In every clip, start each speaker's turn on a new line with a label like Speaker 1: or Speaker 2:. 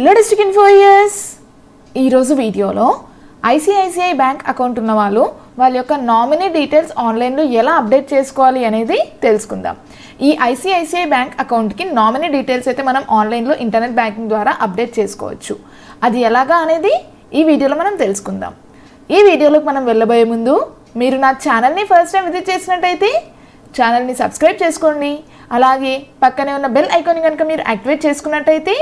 Speaker 1: Hello district ఇన్ఫోయర్స్ ఈరోజు వీడియోలో ICICI bank account ఉన్న వాళ్ళు వాళ్ళ యొక్క నామినీ డీటెయిల్స్ ఆన్లైన్లో ఎలా అప్డేట్ చేసుకోవాలి అనేది తెలుసుకుందాం. ఈ ఐసిఐసిఐ బ్యాంక్ అకౌంట్కి నామినీ డీటెయిల్స్ అయితే మనం ఆన్లైన్లో ఇంటర్నెట్ బ్యాంకింగ్ ద్వారా అప్డేట్ చేసుకోవచ్చు. అది ఎలాగా అనేది ఈ వీడియోలో మనం తెలుసుకుందాం. ఈ వీడియోలోకి మనం వెళ్ళబోయే ముందు మీరు నా ఛానల్ని ఫస్ట్ టైం విజిట్ చేసినట్టయితే ఛానల్ని సబ్స్క్రైబ్ చేసుకోండి. అలాగే పక్కనే ఉన్న బెల్ ఐకాన్ కనుక మీరు యాక్టివేట్ చేసుకున్నట్టయితే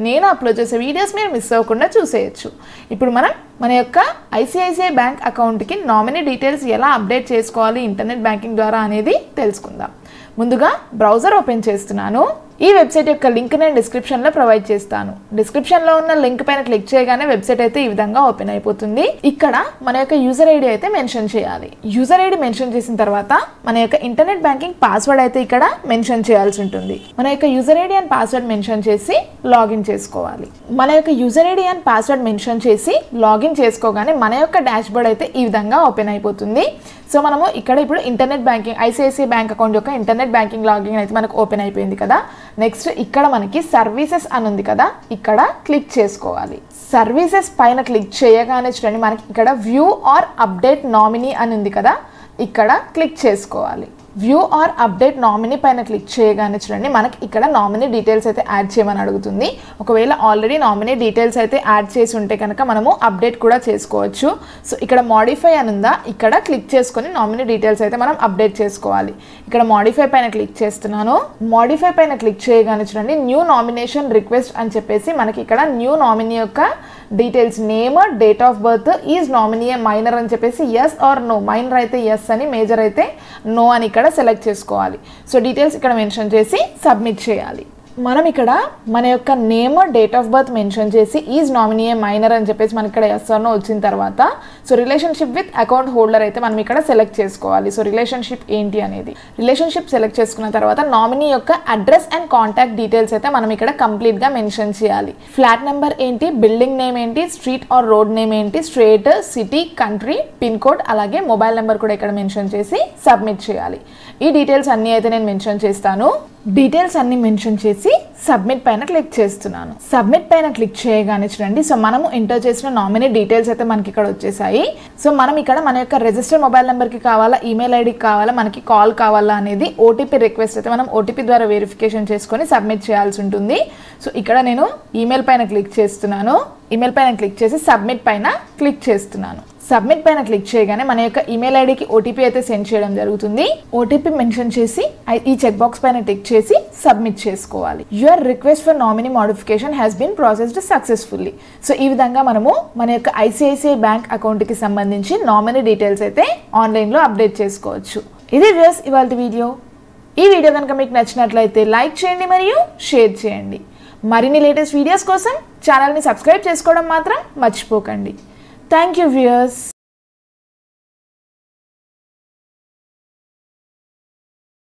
Speaker 1: నేను అప్లోడ్ చేసే వీడియోస్ మీరు మిస్ అవ్వకుండా చూసేయచ్చు. ఇప్పుడు మనం మన యొక్క ఐసిఐసిఐ బ్యాంక్ అకౌంట్కి నామినీ డీటెయిల్స్ ఎలా అప్డేట్ చేసుకోవాలి ఇంటర్నెట్ బ్యాంకింగ్ ద్వారా అనేది తెలుసుకుందాం. ముందుగా బ్రౌజర్ ఓపెన్ చేస్తున్నాను. ఈ వెబ్సైట్ యొక్క లింక్ నేను డిస్క్రిప్షన్లో ప్రొవైడ్ చేస్తాను. డిస్క్రిప్షన్లో ఉన్న లింక్ పైన క్లిక్ చేయగానే వెబ్సైట్ అయితే ఈ విధంగా ఓపెన్ అయిపోతుంది. ఇక్కడ మన యొక్క యూజర్ ఐడి అయితే మెన్షన్ చేయాలి. యూజర్ ఐడి మెన్షన్ చేసిన తర్వాత మన యొక్క ఇంటర్నెట్ బ్యాంకింగ్ పాస్వర్డ్ అయితే ఇక్కడ మెన్షన్ చేయాల్సి ఉంటుంది. మన యొక్క user ID and password mention చేసి లాగిన్ చేసుకోవాలి. మన యొక్క user ID and password mention చేసి లాగిన్ చేసుకోగానే మన యొక్క డాష్ బోర్డ్ అయితే ఈ విధంగా ఓపెన్ అయిపోతుంది. సో మనము ఇక్కడ ఇప్పుడు internet banking ICICI bank account యొక్క ఇంటర్నెట్ బ్యాంకింగ్ లాగిన్ అయితే మనకు ఓపెన్ అయిపోయింది కదా. నెక్స్ట్ ఇక్కడ మనకి సర్వీసెస్ అని ఉంది కదా, ఇక్కడ క్లిక్ చేసుకోవాలి. సర్వీసెస్ పైన క్లిక్ చేయగానే చూడండి మనకి ఇక్కడ వ్యూ ఆర్ అప్డేట్ నామినీ అని ఉంది కదా, ఇక్కడ క్లిక్ చేసుకోవాలి. వ్యూ ఆర్ అప్డేట్ నామినీ పైన క్లిక్ చేయగానే చూడండి మనకి ఇక్కడ నామినీ డీటెయిల్స్ అయితే యాడ్ చేయమని అడుగుతుంది. ఒకవేళ ఆల్రెడీ నామినీ డీటెయిల్స్ అయితే యాడ్ చేసి ఉంటే కనుక మనము అప్డేట్ కూడా చేసుకోవచ్చు. సో ఇక్కడ మాడిఫై అని ఉందా, ఇక్కడ క్లిక్ చేసుకొని నామినీ డీటెయిల్స్ అయితే మనం అప్డేట్ చేసుకోవాలి. ఇక్కడ మాడిఫై పైన క్లిక్ చేస్తున్నాను. మాడిఫై పైన క్లిక్ చేయగానే చూడండి న్యూ నామినేషన్ రిక్వెస్ట్ అని చెప్పేసి మనకి ఇక్కడ న్యూ నామినీ యొక్క details name, date of birth, is nominee minor అని చెప్పేసి ఎస్ ఆర్ నో, మైనర్ అయితే ఎస్ అని, మేజర్ అయితే నో అని ఇక్కడ సెలెక్ట్ చేసుకోవాలి. సో డీటెయిల్స్ ఇక్కడ మెన్షన్ చేసి సబ్మిట్ చేయాలి. మనం ఇక్కడ మన యొక్క name, date of birth mention చేసి ఈజ్ నామినీ మైనర్ అని చెప్పేసి మనకి ఇక్కడ ఎస్ ఆర్ నో వచ్చిన తర్వాత so relationship with account holder అయితే మనం ఇక్కడ సెలెక్ట్ చేసుకోవాలి. సో రిలేషన్షిప్ ఏంటి అనేది రిలేషన్షిప్ సెలెక్ట్ చేసుకున్న తర్వాత నామినీ యొక్క అడ్రస్ అండ్ కాంటాక్ట్ డీటెయిల్స్ అయితే మనం ఇక్కడ కంప్లీట్గా మెన్షన్ చేయాలి. ఫ్లాట్ నెంబర్ ఏంటి, బిల్డింగ్ నేమ్ ఏంటి, స్ట్రీట్ ఆర్ రోడ్ నేమ్ ఏంటి, state, city, country, pin code, అలాగే మొబైల్ నెంబర్ కూడా ఇక్కడ మెన్షన్ చేసి సబ్మిట్ చేయాలి. ఈ డీటెయిల్స్ అన్నీ అయితే నేను మెన్షన్ చేస్తాను. డీటెయిల్స్ అన్ని మెన్షన్ చేసి సబ్మిట్ పైన క్లిక్ చేస్తున్నాను. సబ్మిట్ పైన క్లిక్ చేయగానే చూడండి సో మనము ఎంటర్ చేసిన నామినీ డీటెయిల్స్ అయితే మనకి ఇక్కడ వచ్చేసాయి. సో మనం ఇక్కడ మన యొక్క రిజిస్టర్ మొబైల్ నెంబర్కి కావాలా, ఈమెయిల్ ఐడికి కావాలా, మనకి కాల్ కావాలా అనేది ఓటీపీ రిక్వెస్ట్ అయితే మనం ఓటీపీ ద్వారా వెరిఫికేషన్ చేసుకొని సబ్మిట్ చేయాల్సి ఉంటుంది. సో ఇక్కడ నేను ఈమెయిల్ పైన క్లిక్ చేస్తున్నాను. ఈమెయిల్ పైన క్లిక్ చేసి సబ్మిట్ పైన క్లిక్ చేస్తున్నాను. సబ్మిట్ పైన క్లిక్ చేయగానే మన యొక్క ఈమెయిల్ ఐడికి ఓటీపీ అయితే సెండ్ చేయడం జరుగుతుంది. ఓటీపీ మెన్షన్ చేసి ఈ చెక్ బాక్స్ పైన టిక్ చేసి సబ్మిట్ చేసుకోవాలి. Your request for nominee modification has been processed successfully. So ఈ విధంగా మనము మన యొక్క ఐసిఐసిఐ బ్యాంక్ అకౌంట్కి సంబంధించి నామినీ డీటెయిల్స్ అయితే ఆన్లైన్లో అప్డేట్ చేసుకోవచ్చు. ఇది వ్యూస్ ఇవాళ వీడియో. ఈ వీడియో కనుక మీకు నచ్చినట్లయితే లైక్ చేయండి మరియు షేర్ చేయండి. మరిన్ని లేటెస్ట్ వీడియోస్ కోసం ఛానల్ని సబ్స్క్రైబ్ చేసుకోవడం మాత్రం మర్చిపోకండి. Thank you viewers.